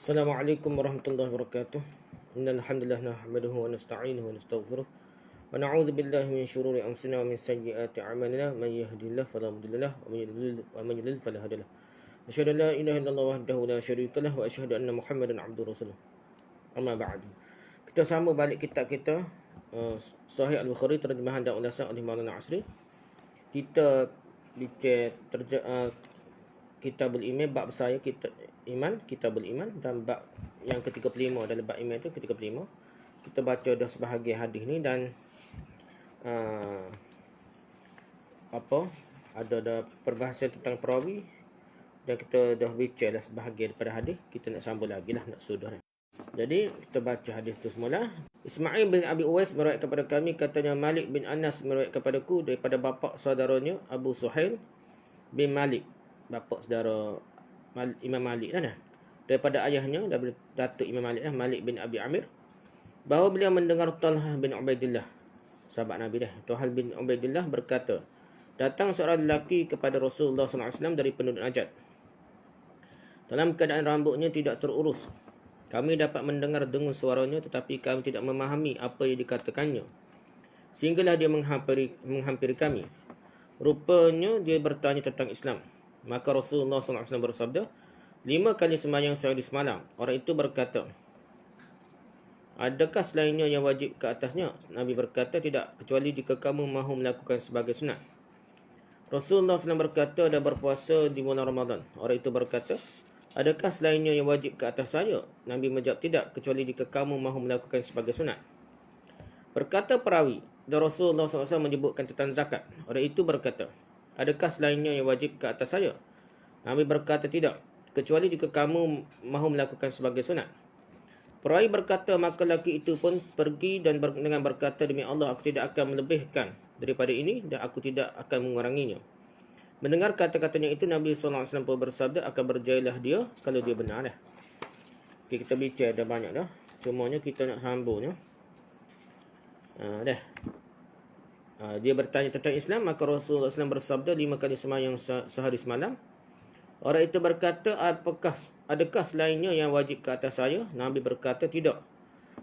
Assalamualaikum warahmatullahi wabarakatuh. Innal hamdalillah nahmaduhu wa nasta'inuhu wa nastaghfiruh wa na'udzu billahi min shururi anfusina wa min sayyiati a'malina may yahdihillahu fala mudilla lahu wa man yudlil fala hadiya lahu. Asyhadu an la ilaha illallah wahdahu la syarika lahu wa asyhadu anna Muhammadan abduhu rasuluh. Amma ba'du. Kita sambung balik kitab kita Sahih Al-Bukhari terjemahan dan ulasan oleh Maulana Asri. Kita bicara Kitabul Iman, bab saya Kitabul Iman, dan bab yang ke-35 dalam bab iman itu ke-35. Kita baca dah sebahagian hadis ni dan ada perbahasan tentang perawi dan kita dah bicara dah sebahagian daripada hadis. Kita nak sambung lagi lah, nak sudah. Jadi kita baca hadis tu semula. Ismail bin Abi Uwais meriwayatkan kepada kami, katanya Malik bin Anas meriwayatkan kepadaku daripada bapa saudaranya Abu Suhail bin Malik, bapa saudara Imam Malik lah, daripada ayahnya, daripada datuk Imam Malik lah, Malik bin Abi Amir, bahawa beliau mendengar Talhah bin Ubaidillah, sahabat Nabi dah. Talhah bin Ubaidillah berkata, datang seorang lelaki kepada Rasulullah SAW dari penduduk Najd, dalam keadaan rambutnya tidak terurus. Kami dapat mendengar dengung suaranya, tetapi kami tidak memahami apa yang dikatakannya. Sehinggalah dia menghampiri kami. Rupanya dia bertanya tentang Islam. Maka Rasulullah SAW bersabda, 5 kali sembahyang sehari semalam. Orang itu berkata, adakah selainnya yang wajib ke atasnya? Nabi berkata, tidak, kecuali jika kamu mahu melakukan sebagai sunat. Rasulullah SAW berkata, ada berpuasa di bulan Ramadan. Orang itu berkata, adakah selainnya yang wajib ke atas saya? Nabi menjawab, tidak, kecuali jika kamu mahu melakukan sebagai sunat. Berkata perawi, dan Rasulullah SAW menyebutkan tentang zakat. Orang itu berkata, adakah selainnya yang wajib ke atas saya? Nabi berkata, tidak, kecuali jika kamu mahu melakukan sebagai sunat. Perawi berkata, maka lelaki itu pun pergi dan dengan berkata, demi Allah, aku tidak akan melebihkan daripada ini dan aku tidak akan menguranginya. Mendengar kata-katanya itu, Nabi SAW pun bersabda, akan berjayalah dia kalau dia benar dah. Okay, kita bicara dah banyak dah. Cumanya kita nak sambungnya. Dia bertanya tentang Islam, maka Rasulullah SAW bersabda, 5 kali sembahyang sehari semalam. Orang itu berkata, adakah selainnya yang wajib ke atas saya? Nabi berkata, tidak,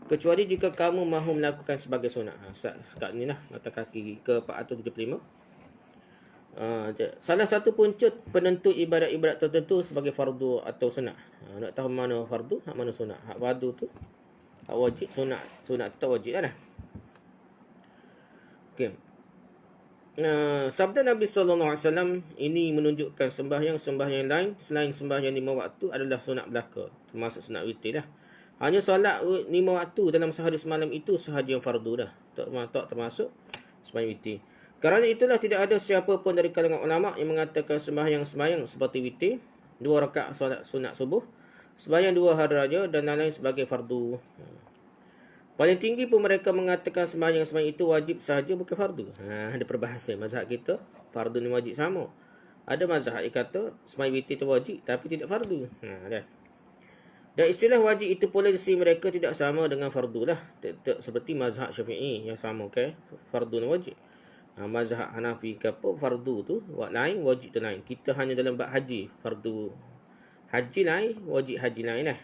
kecuali jika kamu mahu melakukan sebagai sunat. Sekat ni lah, mata kaki ke 475. Salah satu punca penentu ibadat-ibadat tertentu sebagai fardu atau sunat. Nak tahu mana fardu, mana sunat. Hak fardu tu hak wajib, sunat tak wajib lah. Okey. Sabda Nabi SAW ini menunjukkan sembahyang lain selain sembahyang 5 waktu adalah sunat belaka, termasuk sunat witir lah. Hanya solat 5 waktu dalam sehari semalam itu sahaja yang fardu dah, tak termasuk sembahyang witir. Kerana itulah tidak ada siapa pun dari kalangan ulama yang mengatakan sembahyang seperti witir, 2 rakaat solat sunat subuh, sembahyang 2 hari raya dan lain-lain sebagai fardu. Paling tinggi pun mereka mengatakan sembahyang itu wajib sahaja, bukan fardu. Ada perbahasan mazhab kita, fardu ni wajib sama. Ada mazhab yang kata sembahyang witir itu wajib tapi tidak fardu. Dan istilah wajib itu pula di sisi mereka tidak sama dengan fardu lah. Seperti mazhab Syafi'i yang sama, okay? Fardu ni wajib. Mazhab Hanafi ke apa, fardu tu lain, wajib tu lain. Kita hanya dalam bab haji, fardu haji lain, wajib haji lain lah.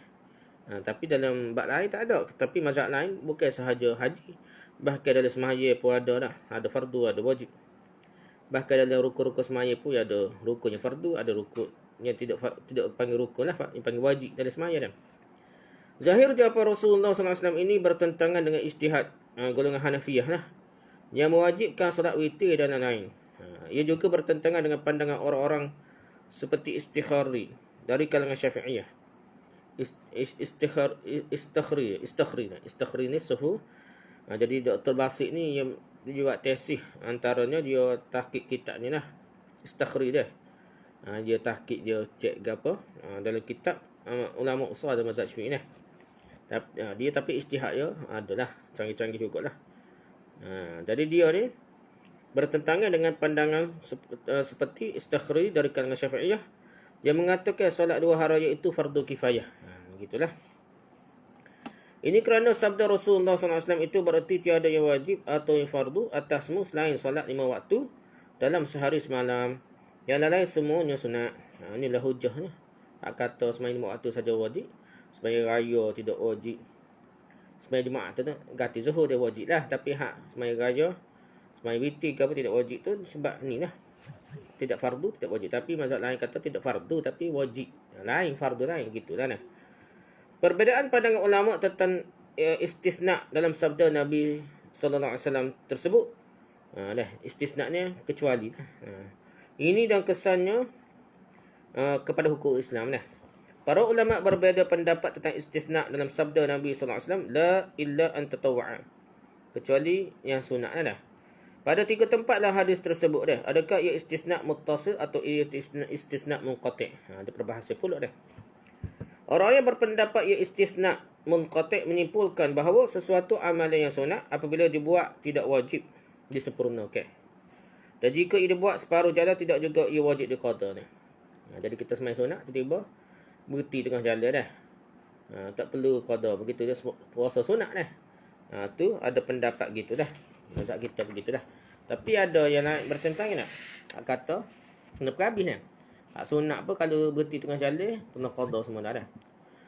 Tapi dalam bab lain tak ada. Tapi mazhab lain bukan sahaja haji, bahkan dalam sembahyang pun ada dah. Ada fardu, ada wajib. Bahkan dalam rukun-rukun sembahyang pun ada rukun yang fardu, ada rukun yang tidak panggil rukun lah, yang panggil wajib dalam sembahyang dah. Zahir jawapan Rasulullah SAW ini bertentangan dengan ijtihad golongan Hanafiyah lah, yang mewajibkan solat witir dan lain-lain. Ia juga bertentangan dengan pandangan orang-orang seperti Istikhari dari kalangan Syafi'iyah. Istikhri ni suhu. Jadi Dr. Basik ni dia buat tesis, antaranya dia tahqiq kitab ni lah, Istikhri dia. Dia tahqiq, dia cek ke apa dalam kitab ulama usul ada mazhab Syafi'i ni. Dia tapi ijtihad dia adalah canggih-canggih jugalah. Jadi dia ni bertentangan dengan pandangan seperti Istikhri dari kalangan Syafi'iyah yang mengatakan solat 2 hari raya itu fardu kifayah. Begitulah. Ini kerana sabda Rasulullah SAW itu berarti tiada yang wajib atau yang fardu atasmu selain solat 5 waktu dalam sehari semalam. Yang lain semuanya sunat. Inilah hujahnya. Hak kata sembahyang 5 waktu saja wajib. Sembahyang raya tidak wajib. Sembahyang Jumaat tu ganti Zuhur dia wajib lah. Tapi sembahyang raya, sembahyang witir ke apa tidak wajib tu sebab ni lah. Tidak fardu, tidak wajib. Tapi mazhab lain kata tidak fardu tapi wajib. Lain fardu lain gitulah nah. Perbezaan pandangan ulama tentang istisna dalam sabda Nabi sallallahu alaihi wasallam tersebut. Istisna-nya kecuali. Ini dan kesannya kepada hukum Islam lah. Para ulama berbeza pendapat tentang istisna dalam sabda Nabi sallallahu alaihi wasallam, la illa an tatawwa'a. Kecuali yang sunat lah. Pada 3 tempat lah hadis tersebut dah. Adakah ia istisna muttasil atau ia istisna munqati'? Ada perbahasa pula dah. Orang yang berpendapat ia istisna munqati' menyimpulkan bahawa sesuatu amalan yang sunat apabila dibuat tidak wajib disempurnakan. Dan jika ia dibuat separuh jalan tidak juga ia wajib diqada ni. Jadi kita sembahyang sunat tiba-tiba berhenti tengah jalan dah. Tak perlu qada, begitu dia puasa sunat dah. Tu ada pendapat gitu dah. Mazhab kita begitu dah. Tapi ada yang lain bertentangan tak? Kata kena perhabis dah. Sunat pun kalau berhenti tengah jalan kena qada semua dah.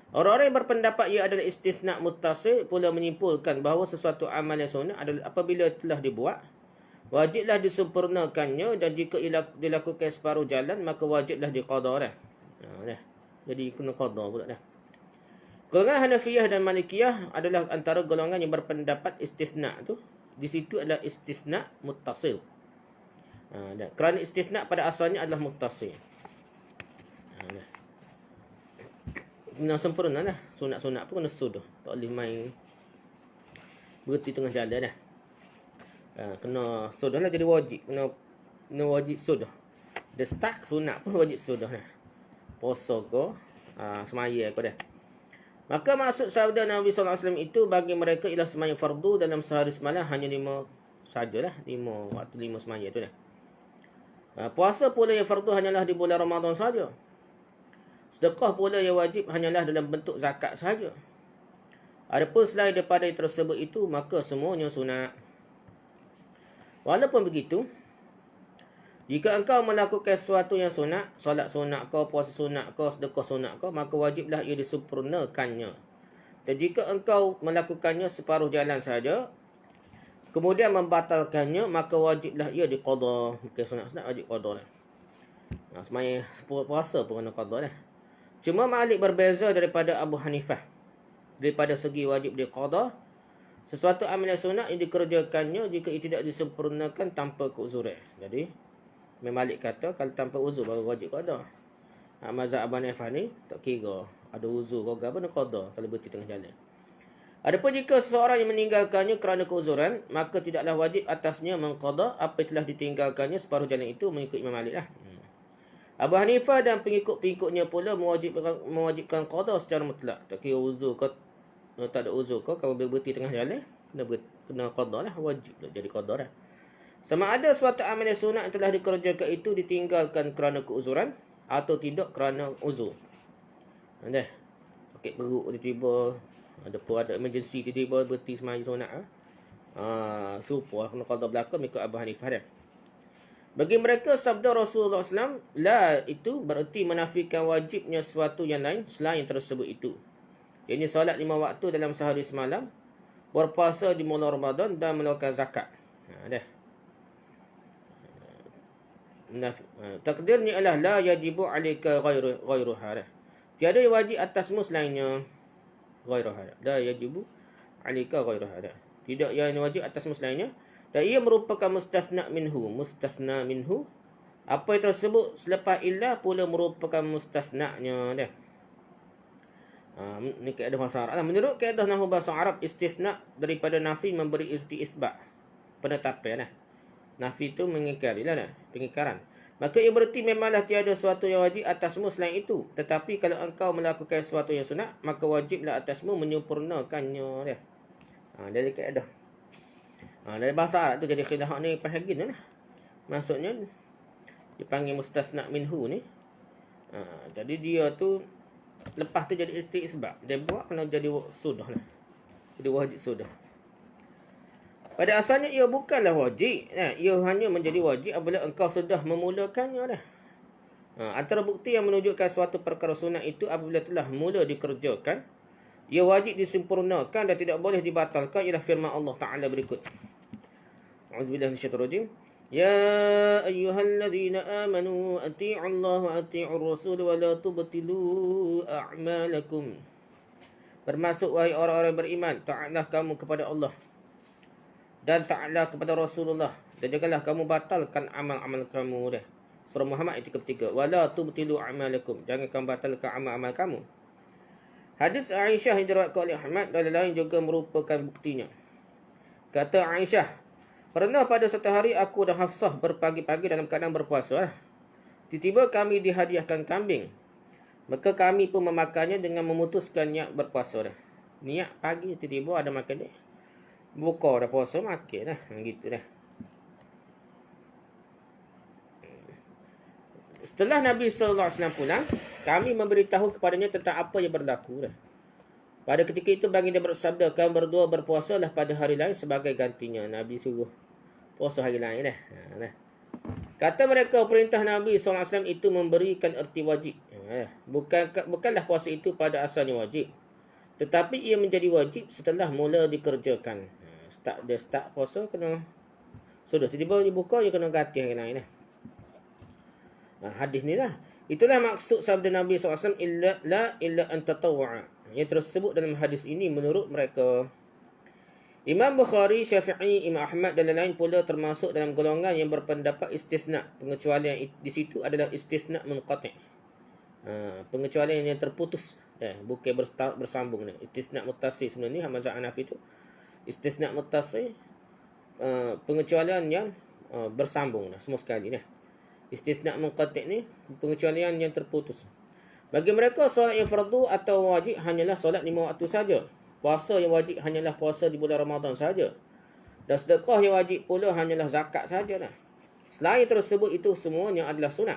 Orang-orang yang berpendapat ia adalah istisna muttasil pula menyimpulkan bahawa sesuatu amal yang sunat adalah apabila telah dibuat wajiblah disempurnakannya, dan jika dilakukan separuh jalan maka wajiblah diqada dah. Jadi kena qada pula dah. Golongan Hanafiyah dan Malikiyah adalah antara golongan yang berpendapat istisna tu di situ adalah istisna muttasil. Kerana istisna pada asalnya adalah muttasil. Kena sempurna lah. Sunat-sunat pun kena sudah. Tak boleh main berhenti tengah jalan dah. Kena sudah lah jadi wajib. Kena wajib sudah. Dia start sunat pun wajib sudah lah. Puasa ke, semaya ke dah. Maka maksud sabda Nabi SAW itu bagi mereka ialah semaya fardu dalam sehari semalam hanya 5 sajalah. 5 waktu 5 semaya tu dah. Puasa pula yang fardu hanyalah di bulan Ramadan saja. Sedekah pula yang wajib hanyalah dalam bentuk zakat sahaja. Adapun selain daripada tersebut itu, maka semuanya sunat. Walaupun begitu, jika engkau melakukan sesuatu yang sunat, solat sunat kau, puasa sunat kau, sedekah sunat kau, maka wajiblah ia disempurnakannya. Dan jika engkau melakukannya separuh jalan saja, kemudian membatalkannya, maka wajiblah ia diqada. Bukan sunat-sunat wajib qada lah. Semaya puasa pun kena qada lah. Cuma Malik berbeza daripada Abu Hanifah. Daripada segi wajib diqada, sesuatu amalan sunat yang dikerjakannya jika ia tidak disempurnakan tanpa keuzuran. Jadi, Malik kata kalau tanpa uzur baru wajib qada. Mazhab Abu Hanifah ni tak kira ada uzur ke apa nak qada kalau berhenti tengah jalan. Adapun jika seseorang yang meninggalkannya kerana keuzuran, maka tidaklah wajib atasnya mengqada apa yang telah ditinggalkannya separuh jalan itu mengikut Imam Malik lah. Abu Hanifah dan pengikut-pengikutnya pula mewajibkan qada secara mutlak. Tak kira uzur ke tak ada uzur ke, kalau berhenti tengah jalan kena qada lah, wajib lah jadi qada lah. Sama ada suatu amalan sunat yang telah dikerjakan itu ditinggalkan kerana keuzuran atau tidak kerana uzur. Sakit perut tiba-tiba, ada emergency tiba-tiba berhenti sembahyang sunat. Serupa kena qada belaka mengikut Abu Hanifah dah. Bagi mereka sabda Rasulullah SAW, la itu bererti menafikan wajibnya sesuatu yang lain selain tersebut itu. Iaitu solat 5 waktu dalam sehari semalam, berpuasa di bulan Ramadan dan mengeluarkan zakat. Takdirnya adalah la yajibu alika ghairuha. Tiada yang wajib atasmu selainnya ghairuha. La yajibu alika ghairuha. Tidak yang wajib atasmu selainnya. Dan ia merupakan mustasna minhu. Mustasna minhu. Apa yang tersebut selepas illah pula merupakan mustasna'nya dah. Ini kaedah bahasa Arab. Menurut kaedah nahwu bahasa Arab, istisna daripada nafi memberi irti isbat. Penetapan dah. Nafi itu mengingkari lah dah. Pengingkaran. Maka ia berarti memanglah tiada sesuatu yang wajib atasmu selain itu. Tetapi kalau engkau melakukan sesuatu yang sunat, maka wajiblah atasmu menyempurnakannya dah. Dari kaedah. Dari bahasa Arab tu jadi khilaf ni perhagin lah. Maksudnya dipanggil mustasna minhu ni. Jadi dia tu lepas tu jadi irti isbat. Dia buat kena jadi sudah lah. Jadi wajib sudah. Pada asalnya ia bukanlah wajib. Ia hanya menjadi wajib apabila engkau sudah memulakannya dah. Antara bukti yang menunjukkan suatu perkara sunat itu apabila telah mula dikerjakan ia wajib disempurnakan dan tidak boleh dibatalkan ialah firman Allah Ta'ala berikut. A'udzubillahi minasyaitonir rajim. Ya ayyuhalladzina amanu atii'ullaha wa atii'ur rasul wa la tubtilu a'malakum. Bermaksud wahai orang-orang beriman, taatlah kamu kepada Allah dan taatlah kepada Rasulullah dan janganlah kamu batalkan amal-amal kamu dah. Surah Muhammad ayat 33. Wala tubtilu a'malakum. Jangan kamu batalkan amal-amal kamu. Hadis Aisyah yang diriwayatkan oleh Ahmad dan lain juga merupakan buktinya. Kata Aisyah, pernah pada satu hari aku dan Hafsah berpagi-pagi dalam keadaan berpuasa. Tiba-tiba kami dihadiahkan kambing. Maka kami pun memakannya dengan memutuskan niat berpuasa dah. Niat pagi tiba-tiba ada makan dia. Buka dah puasa makan dah. Gitu dah. Setelah Nabi SAW pulang, kami memberitahu kepadanya tentang apa yang berlaku dah. Pada ketika itu baginda bersabda, kami berdua berpuasalah pada hari lain sebagai gantinya. Nabi suruh puasa hari lain dah. Kata mereka perintah Nabi SAW itu memberikan erti wajib. Bukanlah puasa itu pada asalnya wajib. Tetapi ia menjadi wajib setelah mula dikerjakan. Dia start puasa kena. Sudah tiba-tiba dibuka, dia kena ganti hari lain. Hadis ni lah. Itulah maksud sabda Nabi SAW. Illa an tatawwa'a. Yang tersebut dalam hadis ini menurut mereka. Imam Bukhari, Syafi'i, Imam Ahmad dan lain-lain pula termasuk dalam golongan yang berpendapat istisna. Pengecualian di situ adalah istisna munqati'. Pengecualian yang terputus. Bukan bersambung ni. Istisna muttasil sebenarnya mazhab Hanafi itu. Istisna muttasil pengecualian yang bersambung dah semua sekali dah. Istisna munqati' ni pengecualian yang terputus. Bagi mereka solat yang fardu atau wajib hanyalah solat 5 waktu saja. Puasa yang wajib hanyalah puasa di bulan Ramadan saja. Dan sedekah yang wajib pula hanyalah zakat saja dah. Selain tersebut itu semuanya adalah sunat.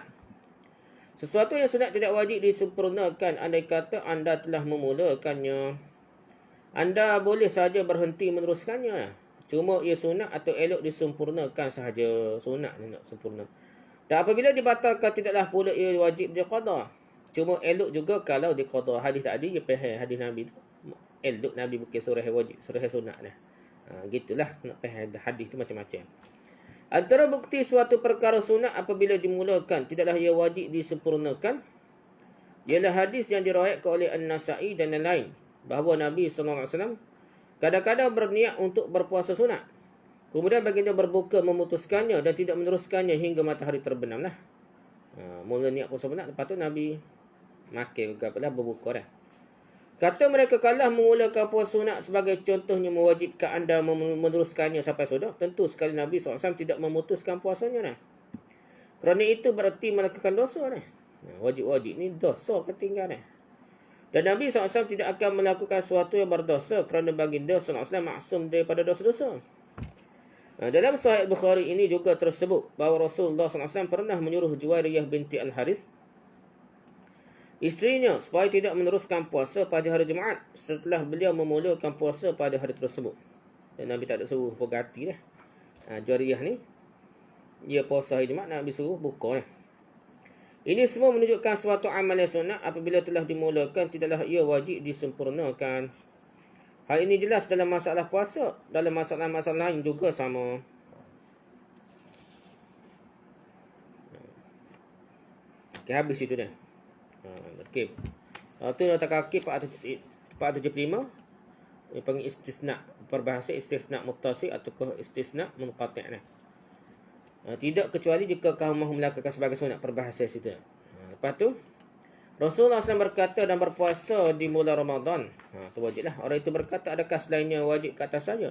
Sesuatu yang sunat tidak wajib disempurnakan andai kata anda telah memulakannya. Anda boleh saja berhenti meneruskannya. Cuma ia sunat atau elok disempurnakan sahaja. Sunat nak sempurna. Dan apabila dibatalkan tidaklah pula ia wajib diqada. Cuma elok juga kalau diqada. Hadis tadi ia faham hadis Nabi tu. Elok Nabi bukan surah wajib, surah sunat dah. Gitulah nak faham hadis tu macam-macam. Antara bukti suatu perkara sunat apabila dimulakan tidaklah ia wajib disempurnakan ialah hadis yang diriwayatkan oleh An-Nasa'i dan lain-lain bahawa Nabi SAW kadang-kadang berniat untuk berpuasa sunat. Kemudian baginda berbuka memutuskannya dan tidak meneruskannya hingga matahari terbenamlah. Mula niat puasa sunat, lepas tu Nabi makan ke apalah berbuka dah. Kata mereka, kalau memulakan puasa sunat sebagai contohnya mewajibkan anda meneruskannya sampai sudah, tentu sekali Nabi SAW tidak memutuskan puasanya dah. Kerana itu berarti melakukan dosa dah. Wajib-wajib ni dosa ketinggalan dah. Dan Nabi SAW tidak akan melakukan sesuatu yang berdosa kerana baginda SAW maksum daripada dosa-dosa. Dalam Sahih Bukhari ini juga tersebut bahawa Rasulullah SAW pernah menyuruh Juwairiyah binti Al-Harith, isterinya, supaya tidak meneruskan puasa pada hari Jumaat setelah beliau memulakan puasa pada hari tersebut. Dan Nabi tak ada suruh berganti dah. Juwairiyah ni, dia puasa hari Jumaat, Nabi suruh buka dah. Ini semua menunjukkan suatu amal yang sunat apabila telah dimulakan tidaklah ia wajib disempurnakan. Hal ini jelas dalam masalah puasa, dalam masalah-masalah lain juga sama. Okay, habis itu dah. Okey. Tu nota kaki 475 yang panggil istisna. Peribahasa istisna muttasil atau istisna munqati'. Tidak kecuali jika kamu mahu melakukan sebagai sunat, peribahasa situ. Lepas tu Rasulullah SAW berkata dan berpuasa di bulan Ramadan. Tu wajiblah. Orang itu berkata, adakah selainnya wajib ke atas saja?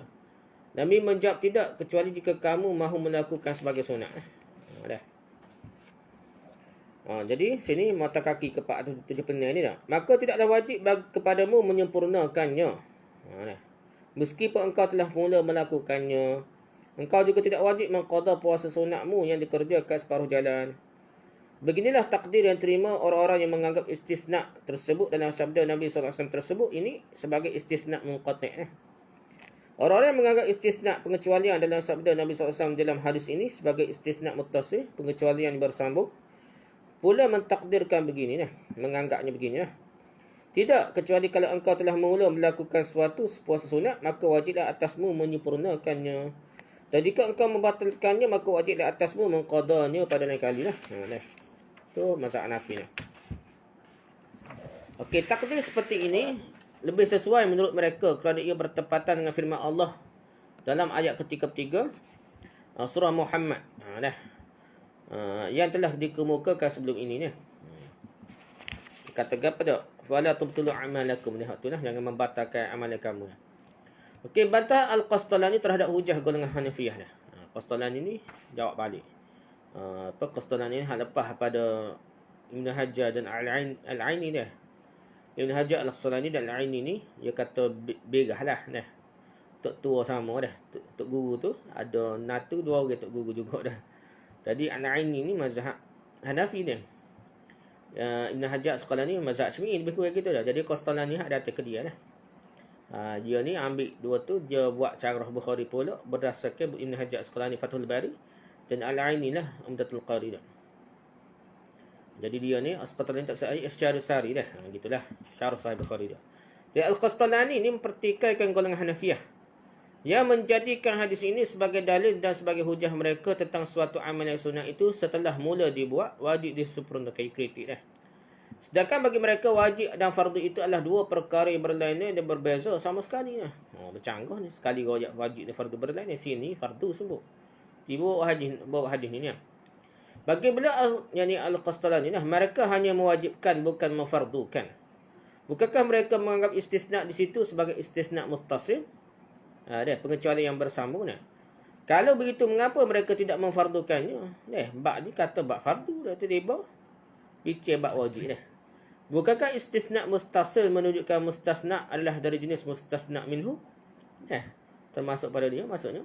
Nabi menjawab, tidak, kecuali jika kamu mahu melakukan sebagai sunat. Dah. Jadi sini mata kaki ke 476 ni dah. Maka tidaklah wajib kepadamu menyempurnakannya. Meskipun engkau telah mula melakukannya, engkau juga tidak wajib mengqada puasa sunatmu yang dikerjakan separuh jalan. Beginilah takdir yang terima orang-orang yang menganggap istisna tersebut dalam sabda Nabi SAW tersebut ini sebagai istisna munqati'. Orang-orang yang menganggap istisna pengecualian dalam sabda Nabi SAW dalam hadis ini sebagai istisna muttasil, pengecualian bersambung, pula mentakdirkan begini, menganggapnya begini. Tidak, kecuali kalau engkau telah mula melakukan suatu puasa sunat, maka wajiblah atasmu menyempurnakannya. Dan jika engkau membatalkannya, maka wajiblah atasmu mengqadanya pada lain kali lah. Itu mazhab Hanafi lah. Okey, takdir seperti ini lebih sesuai menurut mereka kerana ia bertepatan dengan firman Allah dalam ayat ketiga-tiga surah Muhammad. Yang telah dikemukakan sebelum ini ni. Kata apa tu? Wala tubtilu amalakum. Itulah, jangan membatalkan amalan kamu. Okey, bantah Al-Qastalani terhadap hujah golongan Hanafiyah dah. Qastalani ni jawab balik. Qastalani ni lepas pada Ibn Hajar dan Al-Aini dah. Ibn Hajar Al-Qastalani dan Al-Aini ni dia kata begah lah dah. Tok tua sama dah. Tok guru tu ada natu dua orang tok guru juga dah. Jadi Al-Aini ni mazhab Hanafi dia. Ibn Hajar Al-Qastalani mazhab Syafi'i lebih kurang gitu dah. Jadi Qastalani ada atas ke dia lah. Dia ni ambil dua tu, dia buat syarah Bukhari pula berdasarkan Ibn Hajar Al-Asqalani Fathul Bari dan Al-Aini lah Umdatul Qari dah. Jadi dia ni Al-Qastalani tak sahih secara sari dah. Gitulah syarah Sahih Bukhari dah. Jadi Al-Qastalani ni mempertikaikan golongan Hanafiyah yang menjadikan hadis ini sebagai dalil dan sebagai hujah mereka tentang suatu amalan sunat itu setelah mula dibuat wajib disempurnakan, kritik dah. Sedangkan bagi mereka wajib dan fardu itu adalah dua perkara yang berlainan dan berbeza sama sekali lah. Bercanggah ni. Sekali wajib dan fardu berlainan, sini fardu sebut. Tiba bawa hadis ni ni. Bagi beliau yani Al-Qastalani ni, mereka hanya mewajibkan bukan memfardukan. Bukankah mereka menganggap istisna di situ sebagai istisna muttasil? Ada pengecualian yang bersambung ni. Kalau begitu mengapa mereka tidak memfardukannya? Bab ni kata bab fardu dah tu dia bawa. Bicara bab wajib dah. Bukankah istisna mustasil menunjukkan mustasna adalah dari jenis mustasna minhu? Termasuk pada dia maksudnya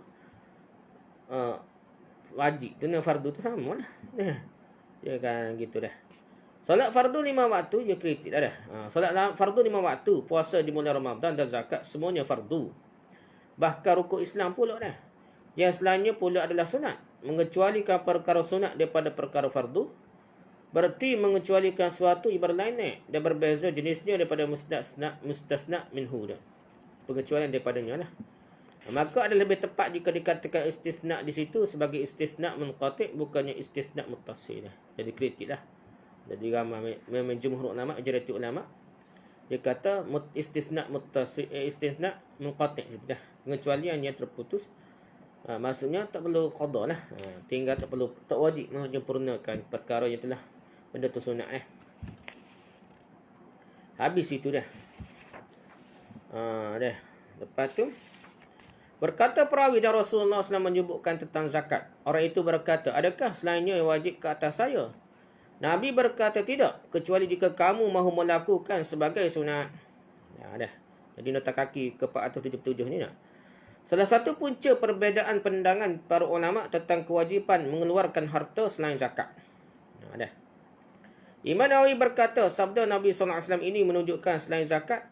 wajib dengan fardu tu sama lah. Dia kan gitu dah. Solat fardu 5 waktu dia kritik dah. Solat fardu 5 waktu, puasa di bulan Ramadan dan zakat semuanya fardu. Bahkan rukuk Islam pula dah. Yang selainnya pula adalah sunat. Mengecualikan perkara sunat daripada perkara fardu berarti mengecualikan suatu yang berlainan dan berbeza jenisnya daripada mustasna minhu dah. Pengecualian daripadanya lah. Maka ada lebih tepat jika dikatakan istisna di situ sebagai istisna munqati' bukannya istisna muttasil dah. Jadi kritik lah. Jadi ramai memang jumhur ulama, majoriti ulama dia kata istisna muttasil, istisna munqati' dah. Pengecualian yang terputus. Maksudnya tak perlu qada lah. Tinggal tak wajib menyempurnakan perkara yang telah benda tu sunat habis itu dah. Dah. Lepas tu berkata perawi dan Rasulullah SAW menyebutkan tentang zakat. Orang itu berkata, adakah selainnya yang wajib ke atas saya? Nabi berkata, tidak, kecuali jika kamu mahu melakukan sebagai sunat. Dah. Jadi nota kaki ke 477 ni nak. Salah satu punca perbezaan pandangan para ulama tentang kewajipan mengeluarkan harta selain zakat. Dah. Imam Nawawi berkata, sabda Nabi SAW ini menunjukkan selain zakat,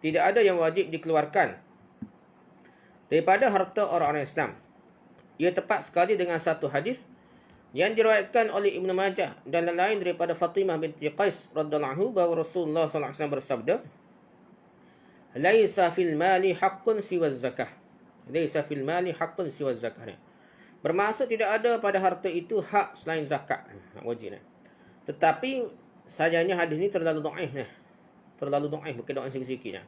tidak ada yang wajib dikeluarkan daripada harta orang-orang Islam. Ia tepat sekali dengan satu hadis yang diriwayatkan oleh Ibn Majah dan lain daripada Fatimah binti Qais radhiyallahu anhu bahawa Rasulullah SAW bersabda, "Laisa fil mali haqqun siwa zakah." Laisa fil mali haqqun siwa zakah. Bermaksud tidak ada pada harta itu hak selain zakat. Hak wajib. Tetapi sajanya hadis ni terlalu dhaif ni. Terlalu dhaif, bukan dhaif sikit-sikit.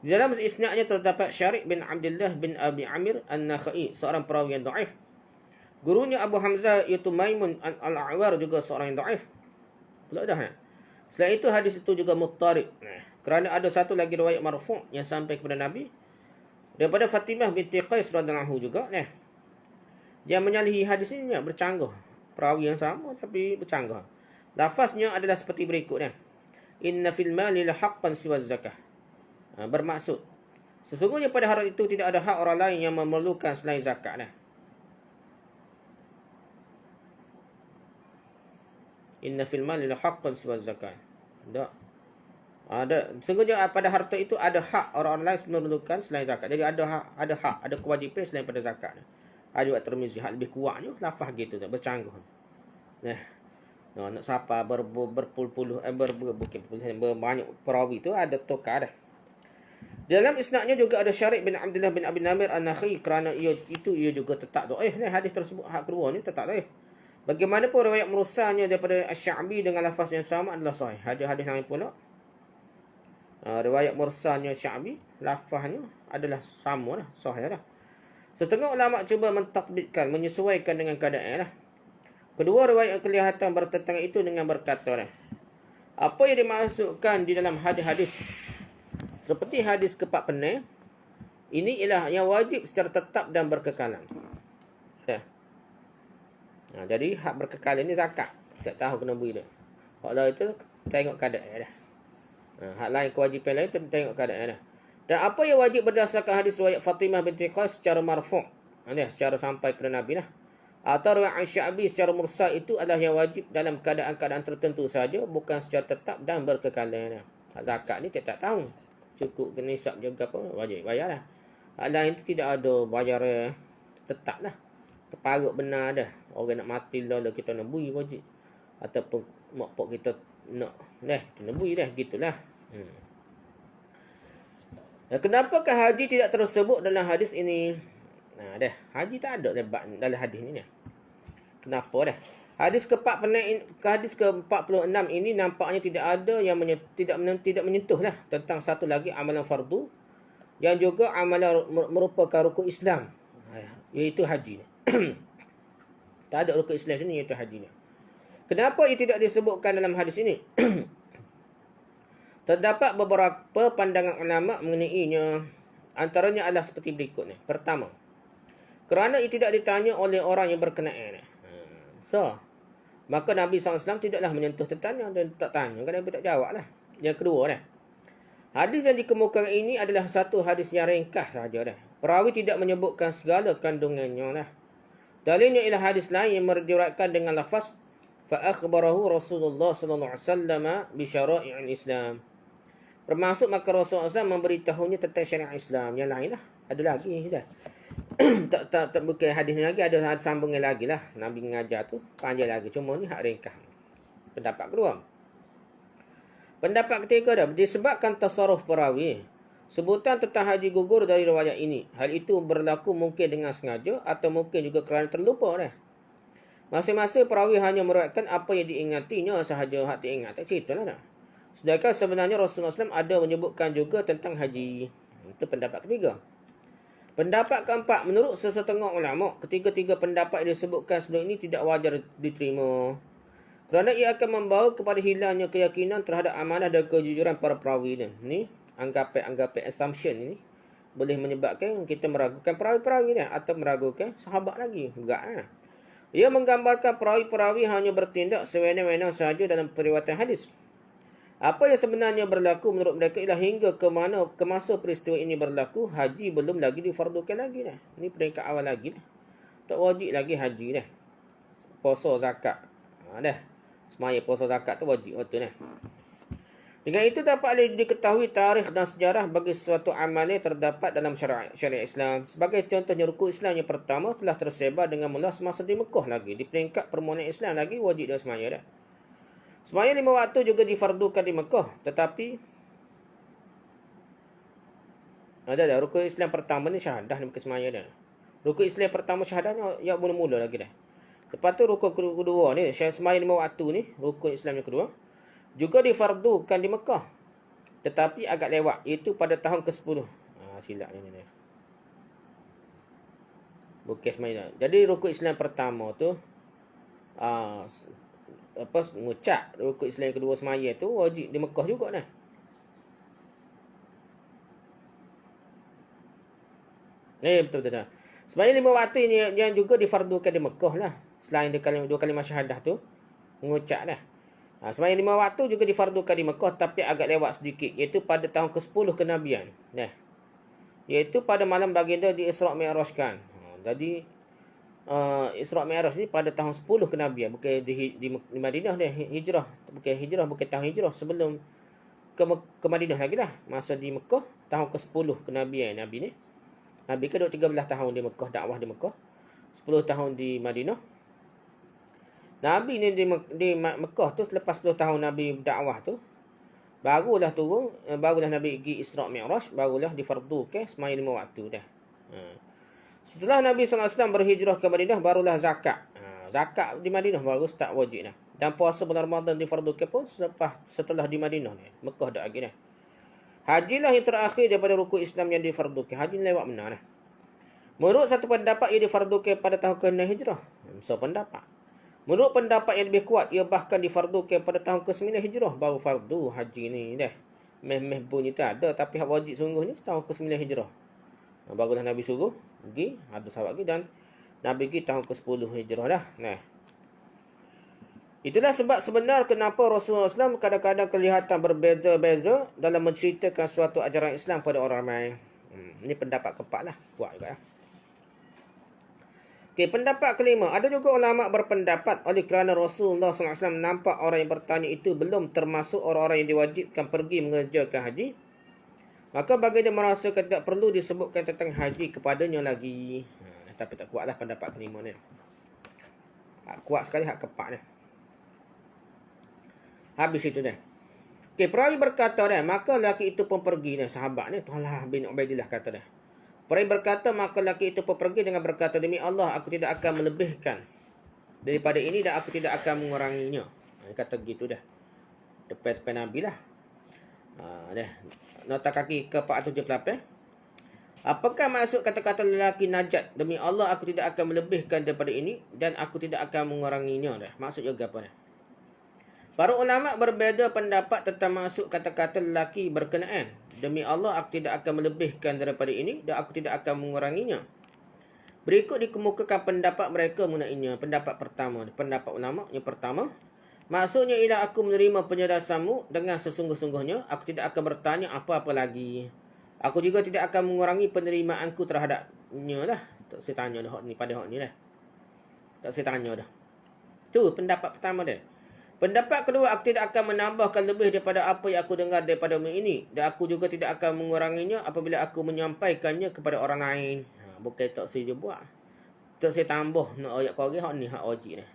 Di dalam isnadnya terdapat Syarik bin Abdullah bin Abi Amir An-Nakhai, seorang perawi yang dhaif. Gurunya Abu Hamzah iaitu Maimun Al-A'war juga seorang yang dhaif. Pula dah. Selain itu hadis itu juga muttarib. Kerana ada satu lagi riwayat marfu' yang sampai kepada Nabi daripada Fatimah binti Qais radhiyallahu anhu juga Dia menyalihi hadis ini bercanggah. Perawi yang sama tapi bercanggah. Lafaznya adalah seperti berikut Inna fil mali la haqqan siwa zakah. Bermaksud sesungguhnya pada harta itu tidak ada hak orang lain yang memerlukan selain zakat Inna fil mali la haqqan siwa zakah. Sesungguhnya pada harta itu ada hak orang lain yang memerlukan selain zakat. Jadi ada hak, ada kewajipan selain pada zakat. Ada At-Tirmizi hak lebih kuatnya lafaz gitu bercanggah. Nak sapa berpuluh-puluh berbanyak perawi tu ada tukar dah. Dalam isnadnya juga ada Syarif bin Abdullah bin Abi Namir An-Nakhi, kerana ia juga tetap dhaif. Hadis tersebut hak kedua ni tetap dhaif. Bagaimanapun riwayat mursalnya daripada Asy-Sya'bi dengan lafaz yang sama adalah sahih. Hadis lain pula riwayat mursalnya Sya'bi, lafaznya adalah sama lah, sahih lah. Setengah ulama cuba mentakbitkan, menyesuaikan dengan keadaan lah. Kedua riwayat yang kelihatan bertentangan itu dengan berkata lah, apa yang dimasukkan di dalam hadis-hadis seperti hadis kepak penai, ini ialah yang wajib secara tetap dan berkekalan. Jadi hak berkekalan ni zakat. Tak tahu kena beri dia. Hak lain itu tengok keadaan dah. Hak lain kewajipan lain tu tengok keadaan dah. Dan apa yang wajib berdasarkan hadis riwayat Fatimah binti Qais secara marfu', secara sampai kepada Nabi lah. Atau riwayat Asy-Sya'bi secara mursal, itu adalah yang wajib dalam keadaan-keadaan tertentu saja, bukan secara tetap dan berkekalan. Hak zakat ni tak tahu. Cukup ke nisab juga apa, wajib bayar lah. Hak lain tu tidak ada bayar tetap lah. Terparut benar dah. Orang nak mati lah kita nak beri wajib. Ataupun mak pak kita nak kita nak beri dah. Gitulah. Kenapakah haji tidak tersebut dalam hadis ini? Haji tak ada dalam hadis ni. Kenapa dah? Hadis ke-46 ini nampaknya tidak ada yang tidak menyentuh lah tentang satu lagi amalan fardu yang juga amalan merupakan rukun Islam, iaitu haji. Tak ada rukun Islam sini, iaitu haji. Kenapa ia tidak disebutkan dalam hadis ini? Terdapat beberapa pandangan ulama mengenainya. Antaranya adalah seperti berikut ni. Pertama, kerana ia tidak ditanya oleh orang yang berkenaan. Maka Nabi SAW tidaklah menyentuh tentangnya, dan tak tanya, kan Nabi tak jawab lah. Yang kedua dah, hadis yang dikemukakan ini adalah satu hadis yang ringkas sahaja dah. Perawi tidak menyebutkan segala kandungannya lah. Dalilnya ialah hadis lain yang diriwayatkan dengan lafaz fa akhbarahu Rasulullah sallallahu alaihi wasallam bi syara'i'il Islam. Bermaksud maka Rasulullah SAW memberitahunya tentang syariat Islam. Yang lain lah, ada lagi dah. tak bukan hadis ni lagi, ada sambungan lagi lah. Nabi mengajar tu panjang lagi, cuma ni hak ringkas. Pendapat kedua. Pendapat ketiga dah, disebabkan tasarruf perawi, sebutan tentang haji gugur dari riwayat ini. Hal itu berlaku mungkin dengan sengaja atau mungkin juga kerana terlupa dah. Masing-masing perawi hanya meriwayatkan apa yang diingatinya sahaja, hak diingat tak ceritalah dah. Sedangkan sebenarnya Rasulullah SAW ada menyebutkan juga tentang haji. Itu pendapat ketiga. Pendapat keempat, menurut sesetengah ulama, ketiga-tiga pendapat yang disebutkan sebelum ini tidak wajar diterima, kerana ia akan membawa kepada hilangnya keyakinan terhadap amanah dan kejujuran para perawi ni. Anggapan assumption ini boleh menyebabkan kita meragukan perawi-perawi ni, atau meragukan sahabat lagi. Berat. Ia menggambarkan perawi-perawi hanya bertindak sewenang-wenang sahaja dalam periwayatan hadis. Apa yang sebenarnya berlaku menurut mereka ialah hingga ke masa peristiwa ini berlaku, haji belum lagi difardukan lagi dah. Ini peringkat awal lagi dah. Tak wajib lagi haji dah. Puasa zakat. Dah. Semaya puasa zakat tu wajib waktu dah. Dengan itu dapat diketahui tarikh dan sejarah bagi suatu amalan terdapat dalam syariat Islam. Sebagai contohnya, rukun Islam yang pertama telah tersebar dengan mula semasa di Mekah lagi. Di peringkat permulaan Islam lagi wajib dah semaya dah. Sembahyang 5 waktu juga difardukan di Mekah, tetapi ada rukun Islam pertama ni syahadah, ni bukan sembahyang dah. Rukun Islam pertama syahadahnya yang mula-mula lagi dah. Lepas tu rukun kedua ni, sembahyang 5 waktu ni, rukun Islam yang kedua, juga difardukan di Mekah, tetapi agak lewat, iaitu pada tahun ke-10. Silap ni. Bukan sembahyang. Jadi rukun Islam pertama tu mengucap rukun Islam kedua semaya tu wajib di Mekah juga dah. Betul dah. Sembahyang 5 waktu ini yang juga difardukan di Mekah lah. Selain dua kalimah syahadah tu mengucap dah. Sembahyang 5 waktu juga difardukan di Mekah, tapi agak lewat sedikit, iaitu pada tahun ke-10 kenabian. Iaitu pada malam baginda di Isra' Mi'rajkan. Jadi Isra' Mi'raj ni pada tahun 10 kenabian, bukan di Madinah dah, hijrah, bukan tahun hijrah, sebelum ke Madinah lagi lah. Masa di Mekah tahun ke-10 kenabian Nabi ni. Nabi kan duduk 13 tahun di Mekah, dakwah di Mekah, 10 tahun di Madinah. Nabi ni di Mekah tu selepas 10 tahun Nabi dakwah tu, barulah turun, barulah Nabi pergi Isra' Mi'raj, barulah difardukan sembahyang 5 waktu dah. Setelah Nabi SAW berhijrah ke Madinah, barulah zakat. Zakat di Madinah baru start wajib dah. Dan puasa bulan Ramadan difardukan pun setelah di Madinah ni. Mekah dah lagi dah. Hajilah yang terakhir daripada rukun Islam yang difardukan. Haji lewat benar dah. Menurut satu pendapat, ia difardukan pada tahun ke-6 Hijrah. So pendapat. Menurut pendapat yang lebih kuat, ia bahkan difardukan pada tahun ke-9 Hijrah. Baru fardu haji ni dah. Meh-meh bunyi tak ada. Tapi hak wajib sungguhnya tahun ke-9 Hijrah. Barulah Nabi suruh pergi, ada sahabat pergi, dan Nabi pergi tahun ke-10 Hijrah dah. Nah, itulah sebab sebenar kenapa Rasulullah SAW kadang-kadang kelihatan berbeza-beza dalam menceritakan suatu ajaran Islam pada orang ramai. Ini pendapat keempat lah. Kuat juga lah. Okey, pendapat kelima. Ada juga ulama berpendapat oleh kerana Rasulullah SAW nampak orang yang bertanya itu belum termasuk orang-orang yang diwajibkan pergi mengerjakan haji, maka bagi dia merasakan tidak perlu disebutkan tentang haji kepadanya lagi. Tapi tak kuatlah pendapat kelima ni. Kuat sekali hak keempat ni. Habis itu dah. Okey, perawi berkata dah, maka lelaki itu pun pergi dah, sahabat ni, Talha bin Ubaidillah kata dah. Perawi berkata, maka lelaki itu pun pergi dengan berkata, demi Allah, aku tidak akan melebihkan daripada ini dan aku tidak akan menguranginya. Dia kata gitu dah. Depan Nabi lah. Dah. Nota kaki ke-478. Apakah maksud kata-kata lelaki najat? Demi Allah, aku tidak akan melebihkan daripada ini dan aku tidak akan menguranginya. Dah. Maksud juga apa dah? Para ulama berbeza pendapat tentang maksud kata-kata lelaki berkenaan. Demi Allah, aku tidak akan melebihkan daripada ini dan aku tidak akan menguranginya. Berikut dikemukakan pendapat mereka mengenainya. Pendapat pertama, pendapat ulama yang pertama, maksudnya ialah aku menerima penyelesaianmu dengan sesungguh-sungguhnya. Aku tidak akan bertanya apa-apa lagi. Aku juga tidak akan mengurangi penerimaanku terhadapnya lah. Tak saya tanya dah ni pada hak ni lah. Tak saya tanya dah. Tu pendapat pertama dia. Pendapat kedua, aku tidak akan menambahkan lebih daripada apa yang aku dengar daripada ini. Dan aku juga tidak akan menguranginya apabila aku menyampaikannya kepada orang lain. Bukan tak saya je buat. Tak saya tambah nak ayat korang hak ni hak wajib ni.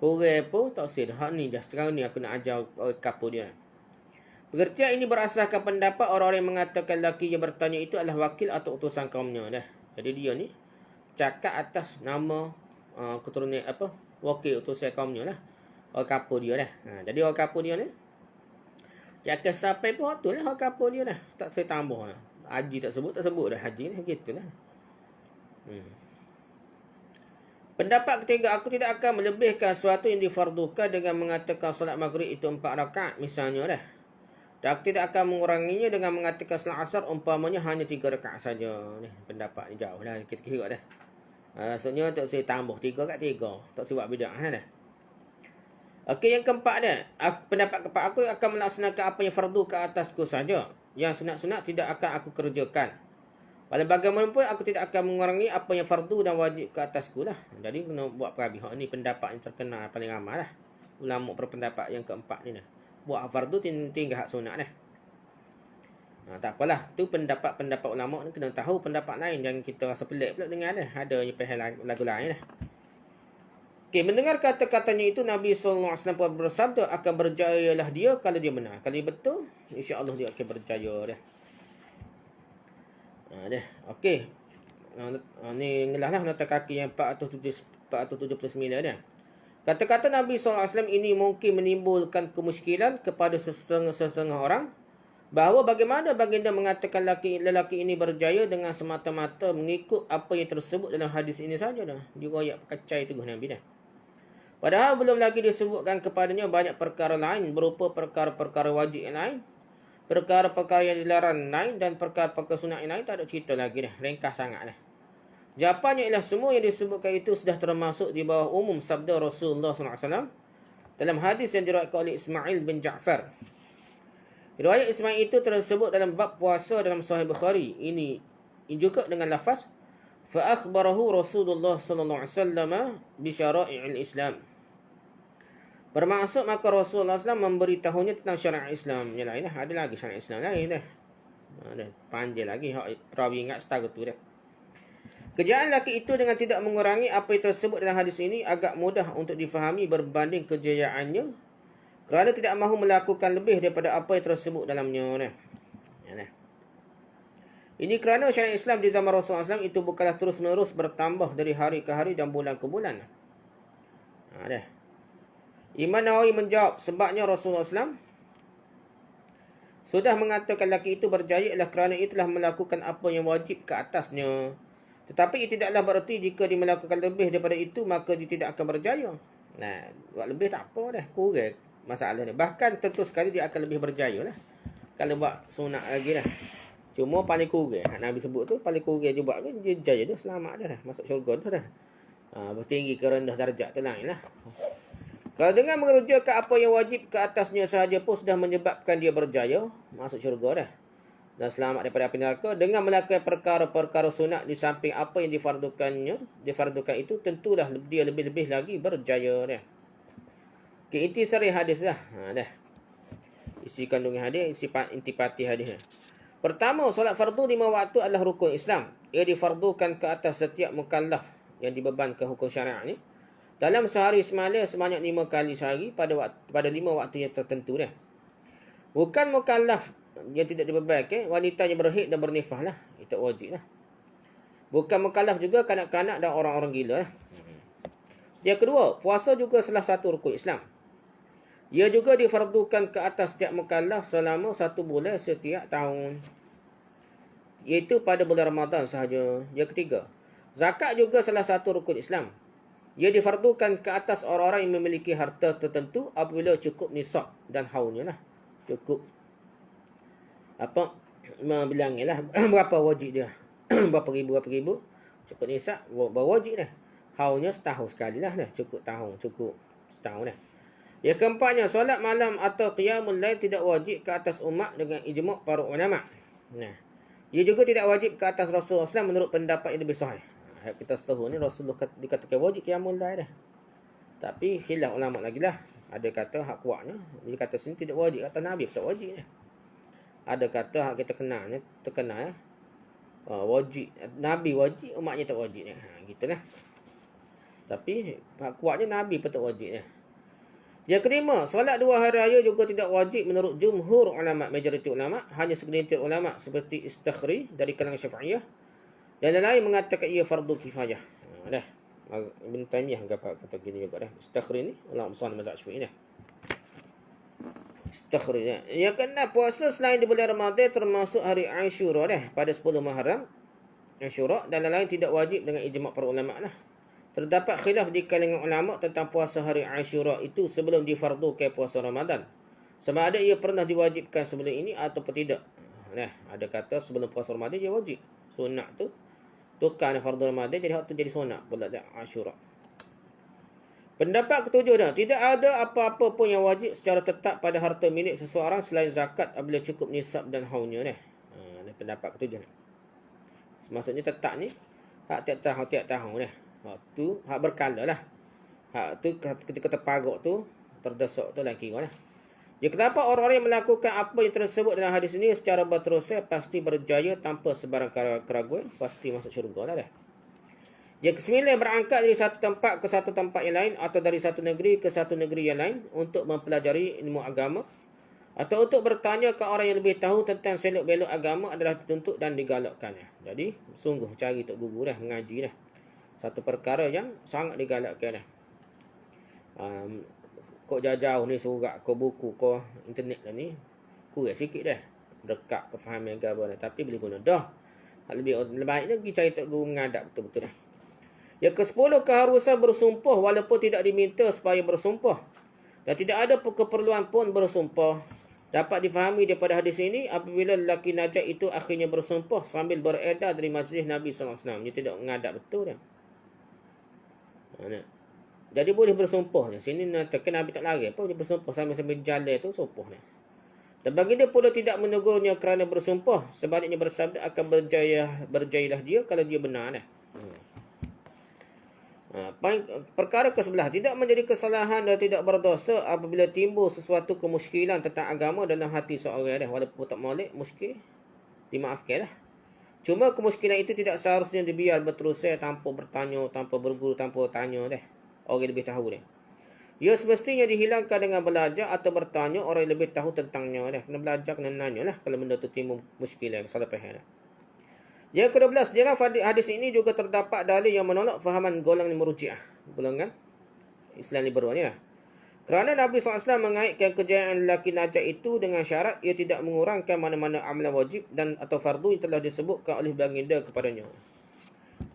Korang pun tak saya dah. Hak ni just sekarang ni aku nak ajar kapur dia. Pengertian ini berasaskan pendapat orang-orang yang mengatakan lelaki yang bertanya itu adalah wakil atau utusan kaumnya dah. Jadi dia ni cakap atas nama keturunan apa? Wakil utusan kaumnya lah. Orang kapur dia dah. Jadi orang kapur dia ni dia akan sampai pun tu lah orang kapur dia dah. Tak saya tambah lah. Haji tak sebut dah haji ni gitulah. Pendapat ketiga, aku tidak akan melebihkan sesuatu yang difardukan dengan mengatakan solat maghrib itu 4 rakaat misalnya dah. Dan aku tidak akan menguranginya dengan mengatakan solat asar umpamanya hanya 3 rakaat saja. Ni pendapat ni jauh lah kira-kira dah. Maksudnya tak saya tambah 3 kat 3. Tak saya buat bid'ah dah. Okey, yang keempat dia. Pendapat keempat, aku akan melaksanakan apa yang fardu ke atasku saja. Yang sunat-sunat tidak akan aku kerjakan. Walau bagaimanapun aku tidak akan mengurangi apa yang fardu dan wajib ke atasku lah. Jadi kena buat perabi. Ini pendapat yang terkenal paling ramai lah. Ulama berpendapat yang keempat ni lah. Buat fardu tinggal hak sunat lah. Tak apalah. Tu pendapat-pendapat ulama ni kena tahu pendapat lain. Jangan kita rasa pelik pula dengar lah. Ada yang pahal lagu lain lah. Okay, mendengar kata-katanya itu Nabi SAW bersabda, akan berjayalah dia kalau dia benar. Kalau dia betul, insya-Allah dia akan berjaya dah. Okey. Ni ngelahlah nota kaki yang 479 dah. Kata-kata Nabi SAW ini mungkin menimbulkan kemusykilan kepada setengah orang, bahawa bagaimana baginda mengatakan lelaki ini berjaya dengan semata-mata mengikut apa yang tersebut dalam hadis ini saja dah. Diriwayat kacai tu Nabi dah. Padahal belum lagi disebutkan kepadanya banyak perkara lain berupa perkara-perkara wajib yang lain, perkara-perkara yang dilarang lain dan perkara-perkara sunat yang lain tak ada cerita lagi dah. Ringkas sangat dah. Jawapannya ialah semua yang disebutkan itu sudah termasuk di bawah umum sabda Rasulullah SAW dalam hadis yang diriwayatkan oleh Ismail bin Ja'far. Riwayat Ismail itu tersebut dalam bab puasa dalam Sahih Bukhari. Ini juga dengan lafaz fa akhbarahu Rasulullah sallallahu alaihi wasallam bi syara'i'il Islam. Bermaksud maka Rasulullah SAW memberitahunya tentang syariat Islam. Yang lain dah. Ada lagi syariat Islam lain dah. Panjang lagi. Perawi ingat setara tu dah. Kerjaan lelaki itu dengan tidak mengurangi apa yang tersebut dalam hadis ini agak mudah untuk difahami berbanding kejayaannya kerana tidak mahu melakukan lebih daripada apa yang tersebut dalamnya. Ini kerana syariat Islam di zaman Rasulullah SAW itu bukanlah terus-menerus bertambah dari hari ke hari dan bulan ke bulan. Imam Nawawi menjawab, sebabnya Rasulullah SAW sudah mengatakan lelaki itu berjaya ialah kerana ia telah melakukan apa yang wajib ke atasnya. Tetapi ia tidaklah bererti jika dia melakukan lebih daripada itu, maka dia tidak akan berjaya. Buat lebih tak apa dah, kurang masalah ni. Bahkan tentu sekali dia akan lebih berjaya lah kalau buat sunat lagi lah. Cuma paling kurang, Nabi sebut tu paling kurang je buat kan, dia jaya dah, selamat dah, masuk syurga dah. Bertinggi ke rendah darjat tu lain lah. Kalau dengan mengerjakan apa yang wajib ke atasnya sahaja pun sudah menyebabkan dia berjaya, masuk syurga dah dan selamat daripada api neraka. Dengan melakukan perkara-perkara sunat di samping apa yang difardukan itu, tentulah dia lebih-lebih lagi berjaya dah. Intisari hadis dah. Isi kandungan hadis, isi intipati hadis. Pertama, solat fardu 5 waktu adalah rukun Islam. Ia difardukan ke atas setiap mukallaf yang dibebankan hukum syariat ni dalam sehari semalam sebanyak 5 kali sehari pada 5 waktu yang tertentu dah. Bukan mukallaf yang tidak dibebankan, wanita yang berhaid dan bernifah lah, itu wajib lah. Bukan mukallaf juga kanak-kanak dan orang-orang gila lah. Yang kedua, puasa juga salah satu rukun Islam. Ia juga difardukan ke atas setiap mukallaf selama 1 bulan setiap tahun, iaitu pada bulan Ramadan sahaja. Yang ketiga, zakat juga salah satu rukun Islam. Ia difardukan ke atas orang-orang yang memiliki harta tertentu apabila cukup nisab dan haulnya lah. Cukup bilangnya lah berapa wajib dia. berapa ribu cukup nisab berwajib dah. Haulnya setahun sekali lah dah. Cukup setahun dah. Yang keempatnya, solat malam atau qiyamul lail tidak wajib ke atas umat dengan ijma' para ulama. Ia juga tidak wajib ke atas Rasulullah SAW menurut pendapat yang lebih sahih. Kita sahih ni Rasulullah dikatakan wajib qiyamul lail dah. Tapi khilaf ulama lagi lah. Ada kata hak kuatnya, dia kata sini tidak wajib, kata Nabi tak wajib dah. Ada kata hak kita kenalnya terkenal wajib, Nabi wajib, umatnya tak wajib dah. Gitulah. Tapi hak kuatnya Nabi pun tak wajib dah. Yang kelima, solat 2 hari raya juga tidak wajib menurut jumhur ulama, majoriti ulama. Hanya segelintir ulama seperti Istakhri dari kalangan Syafi'iyah dan lain-lain mengatakan ia fardu kifayah. Ibn Taymiyah kata gini juga dah. Istakhri ni ulama besar mazhab Syafi'i dah. Istakhri dah. Yang keenam, puasa selain di bulan Ramadan termasuk hari Ashura dah pada 10 Muharram. Ashura dan lain-lain tidak wajib dengan ijma' para ulama lah. Terdapat khilaf di kalangan ulama tentang puasa hari Ashura itu sebelum difardukan puasa Ramadan. Sama ada ia pernah diwajibkan sebelum ini ataupun tidak. Ada kata sebelum puasa Ramadan dia wajib. Sunat tu tukar fardu Ramadan jadi hak tu jadi sunat pula Ashura. Pendapat ketujuh dah, tidak ada apa-apa pun yang wajib secara tetap pada harta milik seseorang selain zakat apabila cukup nisab dan haulnya dah. Pendapat ketujuh dah. Maksudnya tetap ni hak tiap tahun dah. Hak tu hak berkala lah. Hak tu ketika terpagut tu terdesak tu lagi lah. Ya, kenapa orang-orang yang melakukan apa yang tersebut dalam hadis ini secara berterusan pasti berjaya tanpa sebarang keraguan, pasti masuk syurga lah dah. Yang kesembilan, berangkat dari satu tempat ke satu tempat yang lain atau dari satu negeri ke satu negeri yang lain untuk mempelajari ilmu agama atau untuk bertanya ke orang yang lebih tahu tentang selok-belok agama adalah dituntut dan digalakkannya. Jadi sungguh cari untuk guru dah, mengaji dah. Satu perkara yang sangat digalakkan dah. Kau jauh-jauh ni surat, kau buku, kau internet dah ni kurang sikit dah dekat kefahaman agama dah, tapi boleh guna dah. Lebih baik pergi cari tok guru mengadap betul-betul dah. Yang ke-10, keharusan bersumpah walaupun tidak diminta supaya bersumpah dan tidak ada keperluan pun bersumpah. Dapat difahami daripada hadis ini apabila lelaki najat itu akhirnya bersumpah sambil beredar dari majlis Nabi SAW. Dia tidak mengadap betul dah. Jadi boleh bersumpah. Sini nakkan Nabi tak lari apa, dia bersumpah sambil jalan tu sumpah ni. Dan bagi dia pula tidak menegurnya kerana bersumpah, sebaliknya bersabda akan berjayalah dia kalau dia benar dah. Perkara ke-11, tidak menjadi kesalahan dan tidak berdosa apabila timbul sesuatu kemusykilan tentang agama dalam hati seorang dah, walaupun tak molek muskil dimaafkan lah. Cuma kemuskilan itu tidak seharusnya dibiar berterusan tanpa bertanya, tanpa berguru, tanpa tanya deh. Orang lebih tahu deh. Ia semestinya dihilangkan dengan belajar atau bertanya orang yang lebih tahu tentangnya deh. Kena belajar, kena nanya lah kalau benda tu timbul muskilan, salah faham. Yang ke-12, dalam hadis ini juga terdapat dalil yang menolak fahaman golongan Murji'ah, golongan Islam liberal ni lah. Kerana Nabi SAW mengaitkan kejayaan lelaki najak itu dengan syarat ia tidak mengurangkan mana-mana amalan wajib dan atau fardu yang telah disebutkan oleh baginda kepadanya.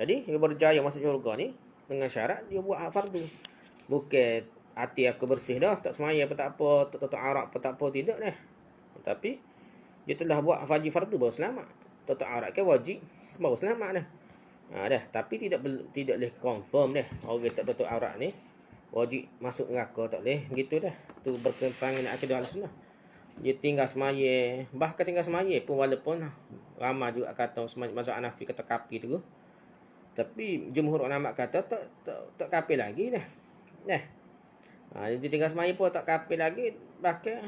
Jadi, dia berjaya masuk syurga ni dengan syarat dia buat fardu. Bukan hati aku bersih dah, tak semaya pun tak apa, tak tutup aurat pun tak apa, tidak dah. Tapi dia telah buat wajib fardu baru selamat. Tutup aurat kan wajib baru selamat dah. Dah, tapi tidak boleh confirm dah. Orang tak tutup aurat ni wajib masuk neraka, tak boleh gitu dah. Tu berkempangan akidah Ahlussunnah. Dia tinggal semaya, bahkan tinggal semaya pun walaupun ramai juga kata mazhab Hanafi kata kafir tu. Tapi jumhur ulama kata tak kafir lagi dah. Dia tinggal semaya pun tak kafir lagi, bahkan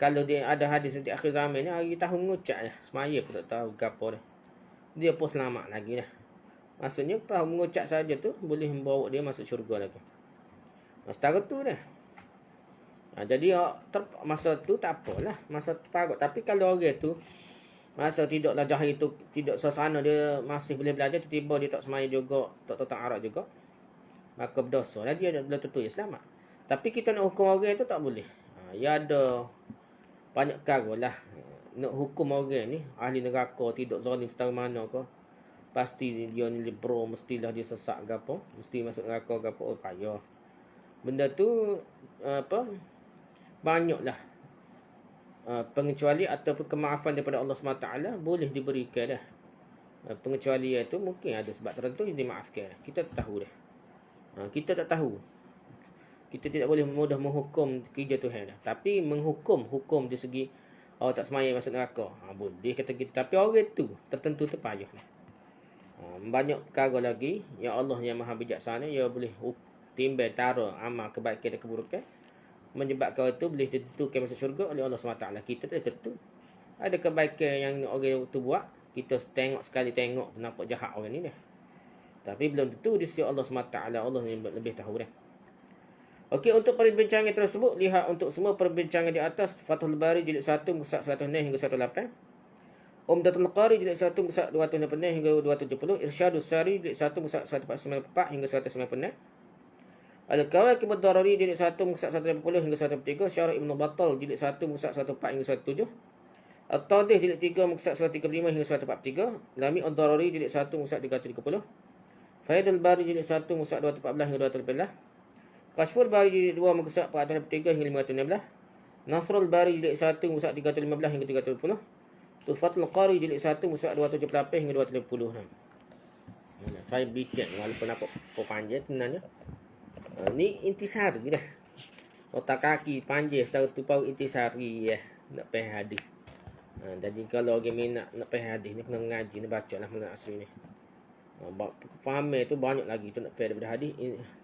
kalau dia ada hadis di akhir zaman ni, hari tahun ngucap je. Semaya pun tak tahu apa dah. Dia pun selamat lagi dah. Maksudnya, tahu mengucap saja tu, boleh membawa dia masuk syurga lagi. Setara tu dah. Jadi, masa tu tak apalah. Masa terparut. Tapi kalau orang tu, masa tidaklah jahil tu, tidak suasana dia masih boleh belajar, tiba-tiba dia tak semaya juga, tak aurat juga, maka berdosa lah dia, belum tentu dia selamat. Tapi kita nak hukum orang tu tak boleh. Ya ada banyak cara lah nak hukum orang ni ahli neraka, tidak zalim setara mana ke, pasti dia ni liberal, mestilah dia sesak ke apa, mesti masuk neraka ke apa. Oh payah benda tu banyaklah pengecualian ataupun kemaafan daripada Allah SWT boleh diberikan dah. Pengecualian itu mungkin ada sebab tertentu yang dimaafkan. Kita tak tahu dah. Kita tak tahu. Kita tidak boleh mudah menghukum kerja Tuhan dah. Tapi menghukum di segi tak semaya masuk neraka, boleh kata kita. Tapi orang tu tertentu tu payah. Banyak perkara lagi yang Allah yang maha bijaksana, ia boleh timbang taruh amal kebaikan dan keburukan, menyebabkan itu boleh ditentukan masuk syurga oleh Allah SWT. Kita tak tentu. Ada kebaikan yang orang tu buat, kita tengok sekali tengok nampak jahat orang ni dah. Tapi belum tentu di sisi Allah SWT. Allah yang lebih tahu dah. Okey, untuk perbincangan tersebut, lihat untuk semua perbincangan di atas Fathul Bari jilid 1 muka 106 hingga 108. Umdatul Qari jilid 1 muka 266 hingga 270. Irsyadus Sari jilid 1 muka 194 hingga 196. Al-Kawakib ad-Darari jilid 1 muka 180 hingga 183. Syarah Ibn Battal jilid 1 muka 104 hingga 107. At-Tadih jilid 3 muka 135 hingga 143. Lami ad-Darari jilid 1 muka 330. Faidul Bari jilid 1 muka 214 hingga 218. Kashful Bari jilid 2 muka 403 hingga 516. Nasrul Bari jilid 1 muka 315 hingga 320. Tufatul Qari jilid 1 muka 278 hingga 230. Saya bikin walaupun apa panjang sebenarnya. Ni intisari dah. Otak kaki panjang setara tu pau intisari ya. Nak faham hadis. Jadi kalau orang minat nak faham hadis ni kena ngaji ni, bacalah Malan Asri ni. Fahaman tu banyak lagi tu nak faham daripada hadis.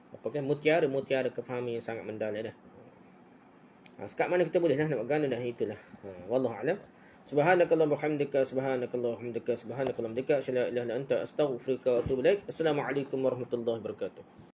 Apa kan mutiara kefahaman yang sangat mendalam dah. Sekat mana kita boleh dah nak bergana dah itulah. Wallahu a'lam. Subhanakallahumma hamdika subhanakallahumma hamdika subhanakallahumma hamdika asyhadu an la ilaha illa anta astaghfiruka wa atubu ilaik. Assalamualaikum warahmatullahi wabarakatuh.